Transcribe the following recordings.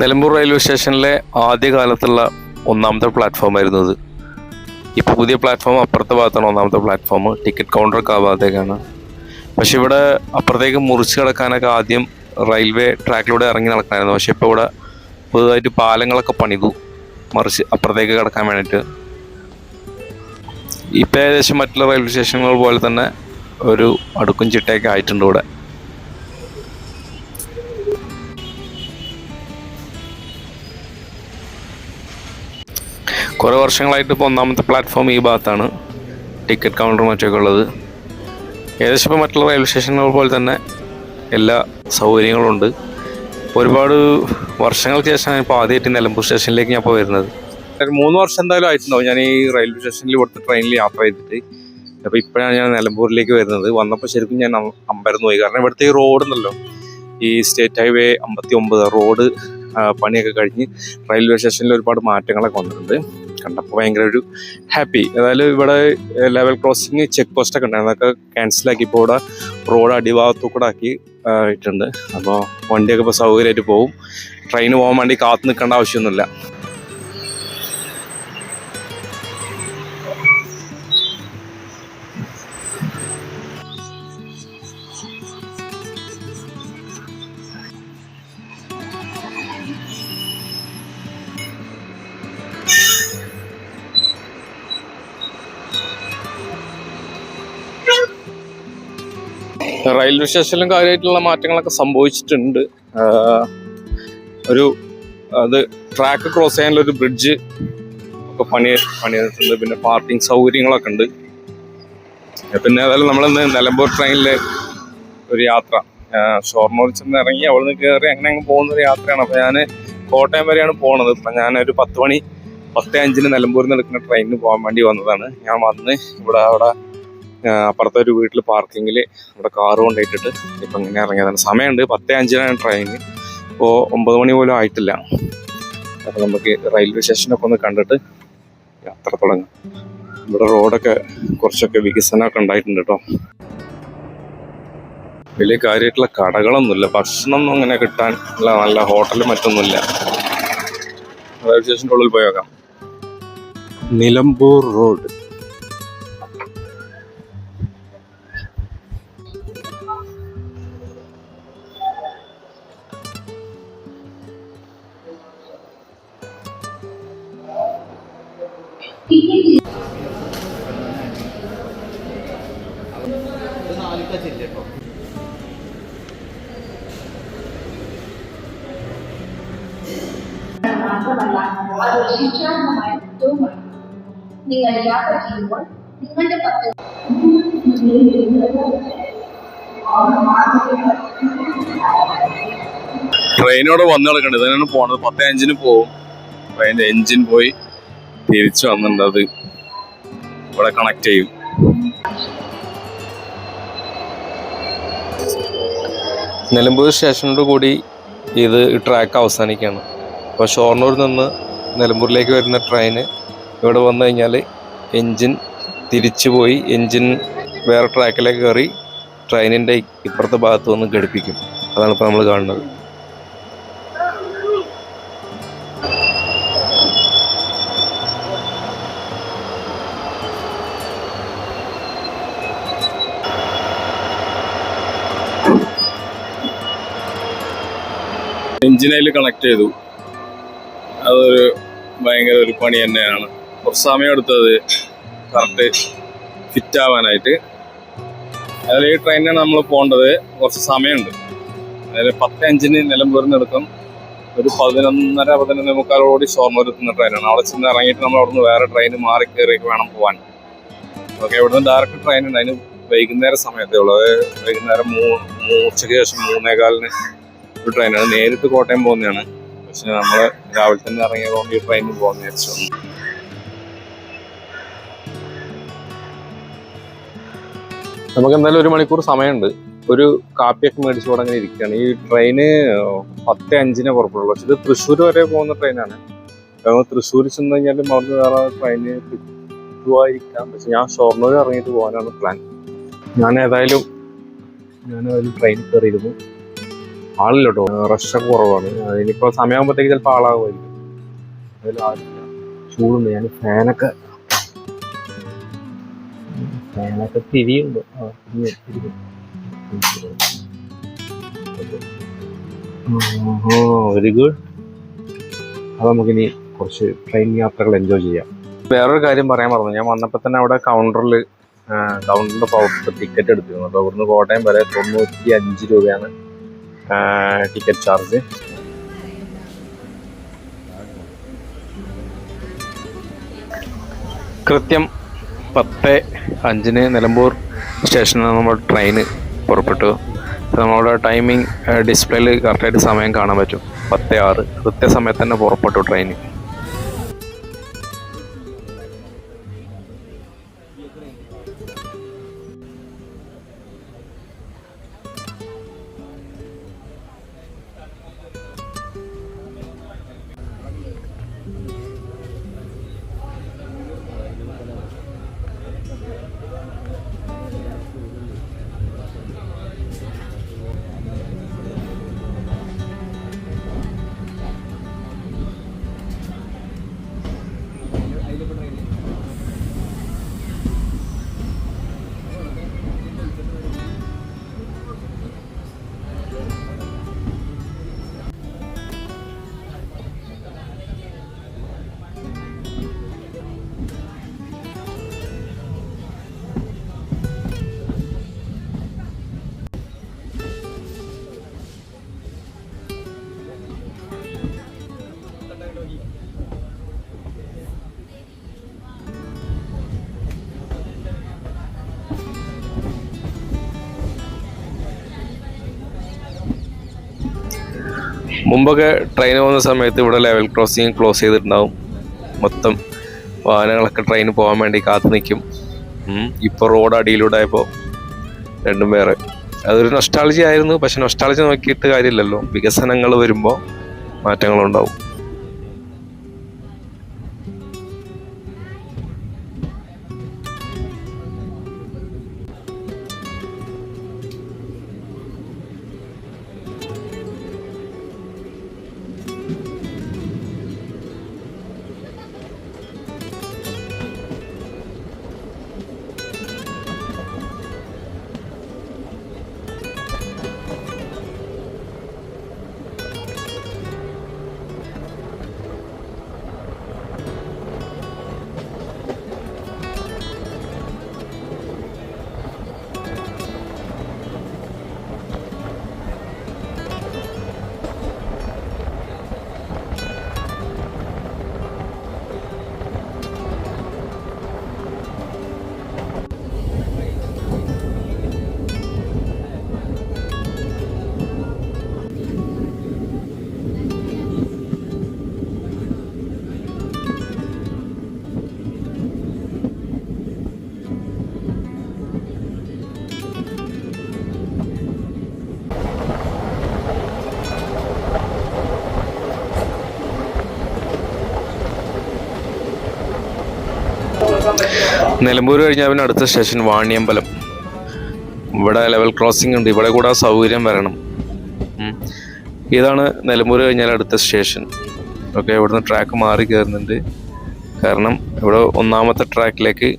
Nilambur railway സ്റ്റേഷനിലെ ആദ്യകാലത്തുള്ള ഒന്നാമത്തെ platform ആയിരുന്നു ഇത്. ഇപ്പോൾ പുതിയ പ്ലാറ്റ്ഫോം അപ്പുറത്തെ ഭാഗത്താണ് ഒന്നാമത്തെ പ്ലാറ്റ്ഫോം. ടിക്കറ്റ് കൗണ്ടറൊക്കെ ആ ഭാഗത്തേക്കാണ്. പക്ഷെ ഇവിടെ അപ്പുറത്തേക്ക് മുറിച്ച് കിടക്കാനൊക്കെ ആദ്യം റെയിൽവേ ട്രാക്കിലൂടെ ഇറങ്ങി നടക്കണമായിരുന്നു. പക്ഷെ ഇപ്പോൾ ഇവിടെ പുതുതായിട്ട് പാലങ്ങളൊക്കെ പണിതു മറിച്ച് അപ്പുറത്തേക്ക് കിടക്കാൻ വേണ്ടിയിട്ട്. ഇപ്പം ഏകദേശം മറ്റുള്ള റെയിൽവേ സ്റ്റേഷനുകൾ പോലെ തന്നെ ഒരു അടുക്കും ചിട്ടയൊക്കെ ആയിട്ടുണ്ട് ഇവിടെ. കുറേ വർഷങ്ങളായിട്ട് ഇപ്പോൾ ഒന്നാമത്തെ പ്ലാറ്റ്ഫോം ഈ ഭാഗത്താണ് ടിക്കറ്റ് കൗണ്ടർ മറ്റൊക്കെ ഉള്ളത്. ഏകദേശം ഇപ്പോൾ മറ്റുള്ള റെയിൽവേ സ്റ്റേഷനുകൾ പോലെ തന്നെ എല്ലാ സൗകര്യങ്ങളുണ്ട്. ഒരുപാട് വർഷങ്ങൾക്ക് ശേഷമാണ് ഇപ്പോൾ ആദ്യമായിട്ട് നിലമ്പൂർ സ്റ്റേഷനിലേക്ക് ഞാൻ ഇപ്പോൾ വരുന്നത്. 3 വർഷം എന്തായാലും ആയിട്ടുണ്ടാവും ഞാൻ ഈ റെയിൽവേ സ്റ്റേഷനിൽ ഇവിടുത്തെ ട്രെയിനിൽ യാത്ര ചെയ്തിട്ട്. അപ്പോൾ ഇപ്പോഴാണ് ഞാൻ നിലമ്പൂരിലേക്ക് വരുന്നത്. വന്നപ്പോൾ ശരിക്കും ഞാൻ അമ്പരന്ന് പോയി. കാരണം ഇവിടുത്തെ ഈ റോഡുണ്ടല്ലോ, ഈ സ്റ്റേറ്റ് ഹൈവേ 59 റോഡ് പണിയൊക്കെ കഴിഞ്ഞ് റെയിൽവേ സ്റ്റേഷനിൽ ഒരുപാട് മാറ്റങ്ങളൊക്കെ വന്നിട്ടുണ്ട്. കണ്ടപ്പോൾ ഭയങ്കര ഒരു ഹാപ്പി. അതായത് ഇവിടെ ലെവൽ ക്രോസിങ് ചെക്ക് പോസ്റ്റൊക്കെ ഉണ്ടായിരുന്നു, അതൊക്കെ ക്യാൻസലാക്കി ഇപ്പോൾ ഇവിടെ റോഡ് അടിഭാഗത്തു കൂടെ ആക്കി ഇട്ടുണ്ട്. അപ്പോൾ വണ്ടിയൊക്കെ ഇപ്പോൾ സൗകര്യമായിട്ട് പോകും. ട്രെയിന് പോകാൻ വേണ്ടി കാത്തു നിൽക്കേണ്ട ആവശ്യമൊന്നുമില്ല. റെയിൽവേ സ്റ്റേഷനിലും കാര്യമായിട്ടുള്ള മാറ്റങ്ങളൊക്കെ സംഭവിച്ചിട്ടുണ്ട്. അത് ട്രാക്ക് ക്രോസ് ചെയ്യാനുള്ള ഒരു ബ്രിഡ്ജ് ഒക്കെ പണിതിട്ടുണ്ട്. പിന്നെ പാർക്കിംഗ് സൗകര്യങ്ങളൊക്കെ ഉണ്ട്. പിന്നെ ഏതായാലും നമ്മളിന്ന് നിലമ്പൂർ ട്രെയിനിൽ ഒരു യാത്ര, ഷൊർണൂരിൽ ചെന്ന് ഇറങ്ങി അവിടെ നിന്ന് കയറി അങ്ങനെ പോകുന്നൊരു യാത്രയാണ്. അപ്പോൾ ഞാൻ കോട്ടയം വരെയാണ് പോണത്. ഇപ്പം ഞാനൊരു 10:05 നിലമ്പൂരിൽ നിന്ന് എടുക്കുന്ന ട്രെയിനിന് പോകാൻ വേണ്ടി വന്നതാണ്. ഞാൻ വന്ന് അവിടെ അപ്പുറത്തെ ഒരു വീട്ടിൽ പാർക്കിങ്ങിൽ ഇവിടെ കാറ് കൊണ്ടുപോയിട്ടിട്ട് ഇപ്പം ഇങ്ങനെ ഇറങ്ങിയതാണ്. സമയമുണ്ട് 10:05 ട്രെയിന്. ഇപ്പോൾ 9 മണി പോലും ആയിട്ടില്ല. അപ്പോൾ നമുക്ക് റെയിൽവേ സ്റ്റേഷനൊക്കെ ഒന്ന് കണ്ടിട്ട് യാത്ര തുടങ്ങാം. ഇവിടെ റോഡൊക്കെ കുറച്ചൊക്കെ വികസനമൊക്കെ ഉണ്ടായിട്ടുണ്ട് കേട്ടോ. വലിയ കാര്യമായിട്ടുള്ള കടകളൊന്നുമില്ല, ഭക്ഷണമൊന്നും അങ്ങനെ കിട്ടാൻ നല്ല ഹോട്ടലും മറ്റൊന്നുമില്ല. റെയിൽവേ സ്റ്റേഷൻ്റെ ഉള്ളിൽ പോയി നോക്കാം. നിലമ്പൂർ റോഡ്. മാത്രമല്ല അതൊരു ശിക്ഷാർഹമായ കുറ്റവുമാണ്. നിങ്ങൾ യാത്ര ചെയ്യുമ്പോൾ നിങ്ങളുടെ ട്രെയിനോട് വന്നു കിടക്കണ്ട്. ഇതിനാണ് പോണത്. 10:05 പോവും. അതിന്റെ എൻജിൻ പോയി തിരിച്ചു വന്നിട്ടുണ്ട്. അത് ഇവിടെ കണക്ട് ചെയ്യും. നിലമ്പൂർ സ്റ്റേഷനോട് കൂടി ഇത് ട്രാക്ക് അവസാനിക്കുകയാണ്. അപ്പോൾ ഷൊർണൂരിൽ നിന്ന് നിലമ്പൂരിലേക്ക് വരുന്ന ട്രെയിന് ഇവിടെ വന്നു കഴിഞ്ഞാൽ എൻജിൻ തിരിച്ചു പോയി എൻജിൻ വേറെ ട്രാക്കിലേക്ക് കയറി ട്രെയിനിൻ്റെ ഇപ്പുറത്തെ ഭാഗത്ത് വന്ന് ഘടിപ്പിക്കും. അതാണ് ഇപ്പോൾ നമ്മൾ കാണുന്നത്. എൻജിനയിൽ കണക്ട് ചെയ്തു. അതൊരു ഭയങ്കര ഒരു പണി തന്നെയാണ്. കുറച്ച് സമയം എടുത്തത് കറക്റ്റ് ഫിറ്റ് ആവാനായിട്ട്. അതിൽ ഈ ട്രെയിനിനാണ് നമ്മൾ പോകേണ്ടത്. കുറച്ച് സമയമുണ്ട്. അതായത് 10:05 നിലമ്പൂരിൽ നിന്ന് എടുക്കും. ഒരു 11:30-11:45 ഷൊർണൂർ എത്തുന്ന ട്രെയിനാണ്. അവിടെ ചെന്ന് ഇറങ്ങിയിട്ട് നമ്മൾ അവിടെ നിന്ന് വേറെ ട്രെയിൻ മാറി കയറി വേണം പോകാൻ. ഓക്കെ, ഇവിടുന്ന് ഡയറക്റ്റ് ട്രെയിൻ ഉണ്ട്. അതിന് വൈകുന്നേരം സമയത്തേ ഉള്ളൂ. അത് വൈകുന്നേരം ഉച്ചയ്ക്ക് ശേഷം 3:15 ഒരു ട്രെയിനാണ്. നേരിട്ട് കോട്ടയം പോകുന്നതാണ്. പക്ഷെ നമ്മൾ രാവിലെ തന്നെ ഇറങ്ങിയതുകൊണ്ട് ഈ ട്രെയിനിൽ പോകുന്ന വിചാരിച്ചു. നമുക്ക് എന്തായാലും 1 മണിക്കൂർ സമയമുണ്ട്. ഒരു കാപ്പിയൊക്കെ മേടിച്ച് ഇവിടെ അങ്ങനെ ഇരിക്കുകയാണ്. ഈ ട്രെയിന് 10:05 പുറപ്പെടുള്ളൂ. പക്ഷെ ഇത് തൃശ്ശൂർ വരെ പോകുന്ന ട്രെയിനാണ്. തൃശ്ശൂർ ചെന്ന് കഴിഞ്ഞാലും അവിടുന്ന് വേറെ ട്രെയിന് കിട്ടുമായിരിക്കാം. പക്ഷെ ഞാൻ ഷൊർണൂർ ഇറങ്ങിയിട്ട് പോകാനാണ് പ്ലാൻ. ഞാൻ ഏതായാലും ട്രെയിനിൽ കയറിയിരുന്നു. ആളില്ല കേട്ടോ, റഷൊക്കെ കുറവാണ്. ഇനിയിപ്പോൾ സമയമാകുമ്പോഴത്തേക്ക് ചിലപ്പോൾ ആളാകുമായിരിക്കും. അതിൽ ആളില്ല, ചൂടുണ്ട്. ഞാൻ ഫാനൊക്കെ തിരിയുണ്ട്. Very good. അത് നമുക്കിനി കുറച്ച് ട്രെയിൻ യാത്രകൾ എൻജോയ് ചെയ്യാം. വേറൊരു കാര്യം പറയാൻ മറന്നു, ഞാൻ വന്നപ്പോൾ തന്നെ അവിടെ കൗണ്ടറിൻ്റെ പുറത്ത് ടിക്കറ്റ് എടുത്തിരുന്നു. അപ്പോൾ ഇവിടുന്ന് കോട്ടയം വരെ 95 രൂപയാണ് ടിക്കറ്റ് ചാർജ്. കൃത്യം 10:05 നിലമ്പൂർ സ്റ്റേഷനിൽ നമ്മൾ ട്രെയിന് പുറപ്പെട്ടു. നമ്മളുടെ ടൈമിംഗ് ഡിസ്പ്ലേയിൽ കറക്റ്റായിട്ട് സമയം കാണാൻ പറ്റും. 10:06 കൃത്യസമയത്ത് തന്നെ പുറപ്പെട്ടു ട്രെയിൻ. മുമ്പൊക്കെ ട്രെയിൻ പോകുന്ന സമയത്ത് ഇവിടെ ലെവൽ ക്രോസിങ് ക്ലോസ് ചെയ്തിട്ടുണ്ടാവും. മൊത്തം വാഹനങ്ങളൊക്കെ ട്രെയിന് പോകാൻ വേണ്ടി കാത്തു നിൽക്കും. ഇപ്പോൾ റോഡ് അടിയിലൂടെ ആയപ്പോൾ രണ്ടും വേറെ. അതൊരു നൊസ്റ്റാൾജി ആയിരുന്നു. പക്ഷെ നൊസ്റ്റാൾജി നോക്കിയിട്ട് കാര്യമില്ലല്ലോ, വികസനങ്ങൾ വരുമ്പോൾ മാറ്റങ്ങളുണ്ടാവും. നിലമ്പൂർ കഴിഞ്ഞാൽ പിന്നെ അടുത്ത സ്റ്റേഷൻ വാണിയമ്പലം. ഇവിടെ ലെവൽ ക്രോസിംഗ് ഉണ്ട്, ഇവിടെ കൂടെ സൗകര്യം വരണം. ഇതാണ് നിലമ്പൂർ കഴിഞ്ഞാൽ അടുത്ത സ്റ്റേഷൻ. ഓക്കെ, ഇവിടുന്ന് ട്രാക്ക് മാറി കയറുന്നുണ്ട്. കാരണം ഇവിടെ ഒന്നാമത്തെ ട്രാക്കിലേക്ക്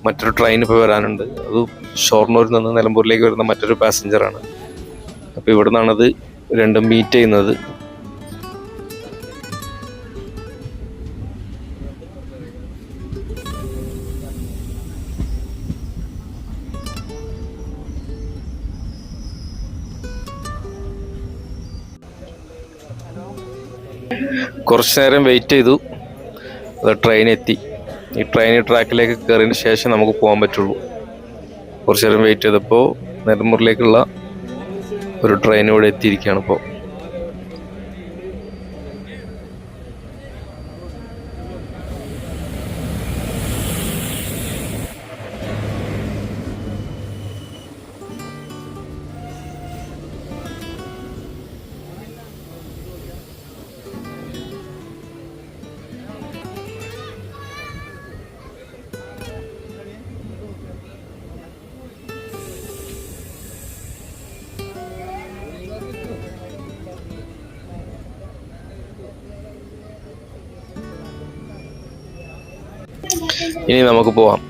മറ്റൊരു ട്രെയിൻ ഇപ്പോൾ വരാനുണ്ട്. അത് ഷൊർണൂരിൽ നിന്ന് നിലമ്പൂരിലേക്ക് വരുന്ന മറ്റൊരു പാസഞ്ചറാണ്. അപ്പോൾ ഇവിടെ നിന്നാണത് രണ്ടും മീറ്റ് ചെയ്യുന്നത്. കുറച്ച് നേരം വെയിറ്റ് ചെയ്തു, അത് ട്രെയിൻ എത്തി. ഈ ട്രെയിൻ ട്രാക്കിലേക്ക് കയറിയതിന് ശേഷം നമുക്ക് പോകാൻ പറ്റുള്ളൂ. കുറച്ച് നേരം വെയിറ്റ് ചെയ്തപ്പോൾ നിലമ്പൂരിലേക്കുള്ള ഒരു ട്രെയിൻ ഇവിടെ എത്തിയിരിക്കുകയാണ് ഇപ്പോൾ. ഇനി നമുക്ക് പോവാം.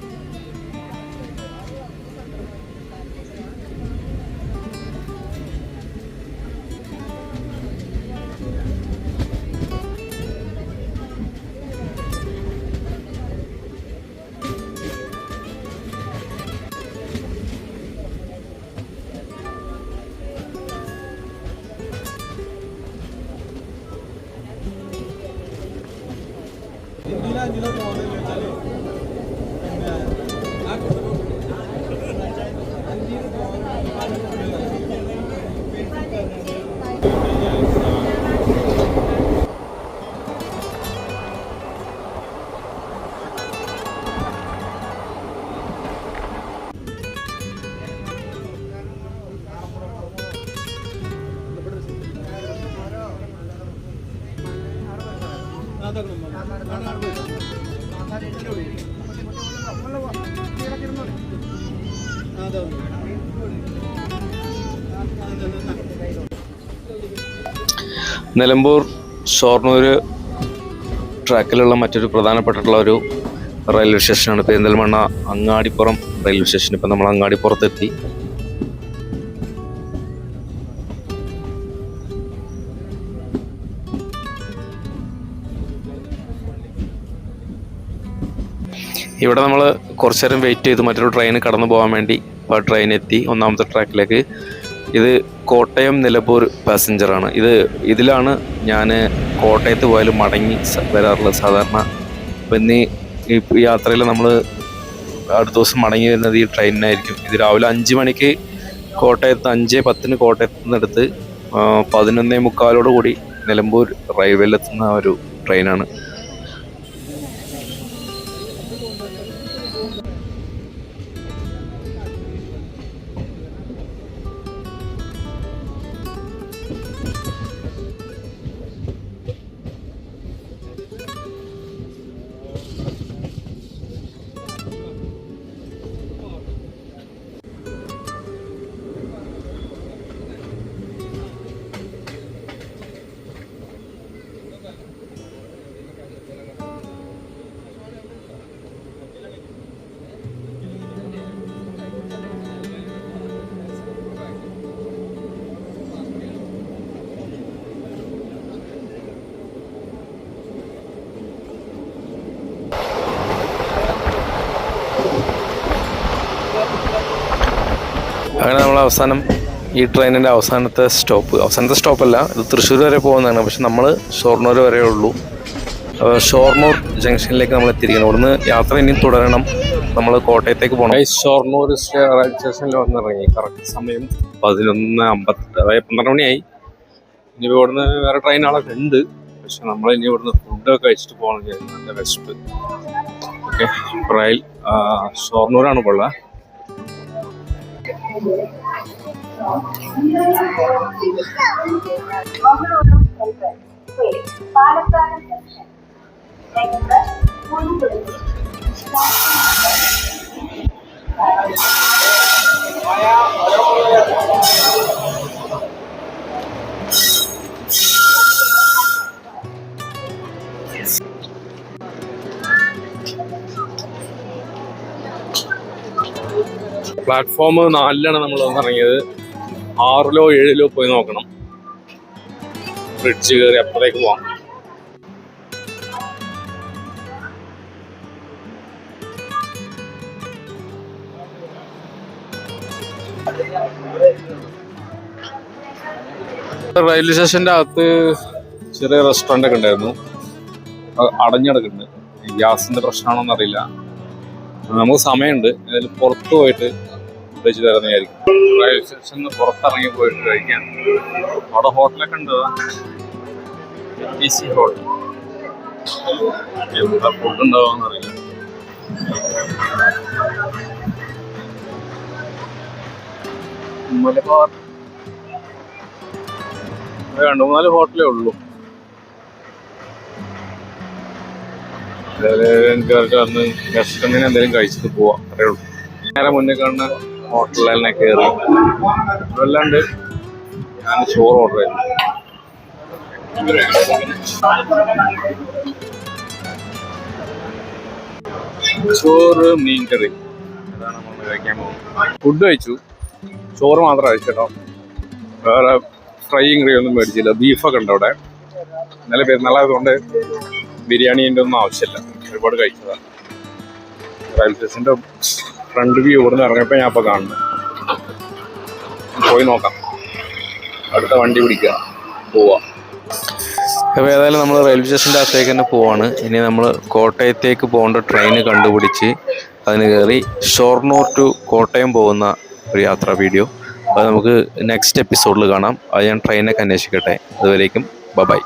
നിലമ്പൂർ ഷൊർണൂർ ട്രാക്കിലുള്ള മറ്റൊരു പ്രധാനപ്പെട്ടിട്ടുള്ള ഒരു റെയിൽവേ സ്റ്റേഷനാണ് പെരിന്തൽമണ്ണ അങ്ങാടിപ്പുറം റെയിൽവേ സ്റ്റേഷൻ. ഇപ്പം നമ്മൾ അങ്ങാടിപ്പുറത്തെത്തി. ഇവിടെ നമ്മൾ കുറച്ചു നേരം വെയിറ്റ് ചെയ്ത് മറ്റൊരു ട്രെയിൻ കടന്നു പോകാൻ വേണ്ടി ട്രെയിൻ എത്തി ഒന്നാമത്തെ ട്രാക്കിലേക്ക്. ഇത് കോട്ടയം നിലമ്പൂർ പാസഞ്ചറാണ്. ഇതിലാണ് ഞാൻ കോട്ടയത്ത് പോയാലും മടങ്ങി വരാറുള്ളത് സാധാരണ. അപ്പം ഇന്ന് ഈ യാത്രയിൽ നമ്മൾ അടുത്ത ദിവസം മടങ്ങി വരുന്നത് ഈ ട്രെയിനിനായിരിക്കും. ഇത് രാവിലെ 5 മണിക്ക് കോട്ടയത്ത് 5:10 കോട്ടയത്ത് നിന്നെടുത്ത് 11:45 കൂടി നിലമ്പൂർ റെയിൽവേയിലെത്തുന്ന ഒരു ട്രെയിനാണ്. അങ്ങനെ നമ്മൾ അവസാനം ഈ ട്രെയിനിൻ്റെ അവസാനത്തെ സ്റ്റോപ്പല്ല, ഇത് തൃശ്ശൂർ വരെ പോകുന്നതാണ്. പക്ഷെ നമ്മൾ ഷൊർണൂർ വരെ ഉള്ളൂ. ഷൊർണൂർ ജംഗ്ഷനിലേക്ക് നമ്മൾ എത്തിയിരിക്കണം. ഇവിടുന്ന് യാത്ര ഇനി തുടരണം. നമ്മൾ കോട്ടയത്തേക്ക് പോകണം. ഷൊർണൂർ റെയിൽവേ സ്റ്റേഷനിൽ വന്നിറങ്ങി. കറക്റ്റ് സമയം 11:58, അതായത് 12 മണിയായി. ഇനി ഇവിടുന്ന് വേറെ ട്രെയിനുകളൊക്കെ ഉണ്ട്. പക്ഷെ നമ്മൾ ഇനി ഇവിടുന്ന് ഫുഡൊക്കെ കഴിച്ചിട്ട് പോകണം. നല്ല വിശപ്പ്. ഓക്കെ, റെയിൽ ഷൊർണൂരാണ് ഇപ്പോൾ ഉള്ളത്. പ്ലാറ്റ്ഫോം 4 നമ്മൾ വന്നിറങ്ങിയത്. 6ലോ 7ലോ പോയി നോക്കണം. ബ്രിഡ്ജ് കയറി അപ്പുറത്തേക്ക് പോവാം. റെയിൽവേ സ്റ്റേഷൻ്റെ അകത്ത് ചെറിയ റെസ്റ്റോറൻ്റ് ഒക്കെ ഉണ്ടായിരുന്നു. അടഞ്ഞടക്കുന്നുണ്ട്. ഗ്യാസിൻ്റെ പ്രശ്നമാണോന്ന് അറിയില്ല. നമുക്ക് സമയമുണ്ട്. അതിൽ പുറത്ത് പോയിട്ട് കഴിച്ചു തരുന്നതായിരിക്കും. റെയിൽവേ സ്റ്റേഷനിൽ പുറത്തിറങ്ങി പോയിട്ട് കഴിക്കാൻ. അവിടെ ഹോട്ടലൊക്കെ ഉണ്ട്. PC hotel. എന്താ ഫുഡ് ഉണ്ടാവുമെന്ന് അറിയില്ല. മലബാർ 2-3 ഹോട്ടലേ ഉള്ളൂ. എനിക്ക് വന്ന് വിശക്കണ്ണിന് എന്തെങ്കിലും കഴിച്ചിട്ട് പോവാം, അത്രേ ഉള്ളൂ. നേരെ മുന്നേ കാണുന്ന ഹോട്ടലിൽ തന്നെ കയറി. അതല്ലാണ്ട് ഞാൻ ചോറ് ഓർഡർ ചെയ്തു. ചോറ് മീൻകറി അതാണ് നമ്മൾ കഴിക്കാൻ പോകുന്നത്. ഫുഡ് കഴിച്ചു, ചോറ് മാത്രം കഴിച്ചോ. വേറെ ഫ്രൈയും കറിയും ഒന്നും മേടിച്ചില്ല. ബീഫൊക്കെ ഉണ്ട് അവിടെ. ഇന്നലെ പെരുന്നാളായതുകൊണ്ട് ബിരിയാണീൻ്റെ ഒന്നും ആവശ്യമില്ല, ഒരുപാട് കഴിച്ചതാണ്. റെയിൽവേ സ്റ്റേഷൻ്റെ ഫ്രണ്ട് വ്യൂ ഇവിടെ നിന്ന് ഇറങ്ങിയപ്പോൾ ഞാൻ ഇപ്പോൾ കാണുന്നത്. പോയി നോക്കാം, അടുത്ത വണ്ടി പിടിക്കുക, പോവാം. അപ്പോൾ ഏതായാലും നമ്മൾ റെയിൽവേ സ്റ്റേഷൻ്റെ അകത്തേക്ക് തന്നെ പോവാണ്. ഇനി നമ്മൾ കോട്ടയത്തേക്ക് പോകേണ്ട ട്രെയിന് കണ്ടുപിടിച്ച് അതിന് കയറി ഷൊർണൂർ ടു കോട്ടയം പോകുന്ന ഒരു യാത്രാ വീഡിയോ അത് നമുക്ക് നെക്സ്റ്റ് എപ്പിസോഡിൽ കാണാം. അത് ഞാൻ ട്രെയിനൊക്കെ അന്വേഷിക്കട്ടെ. അതുവരേക്കും ബൈ.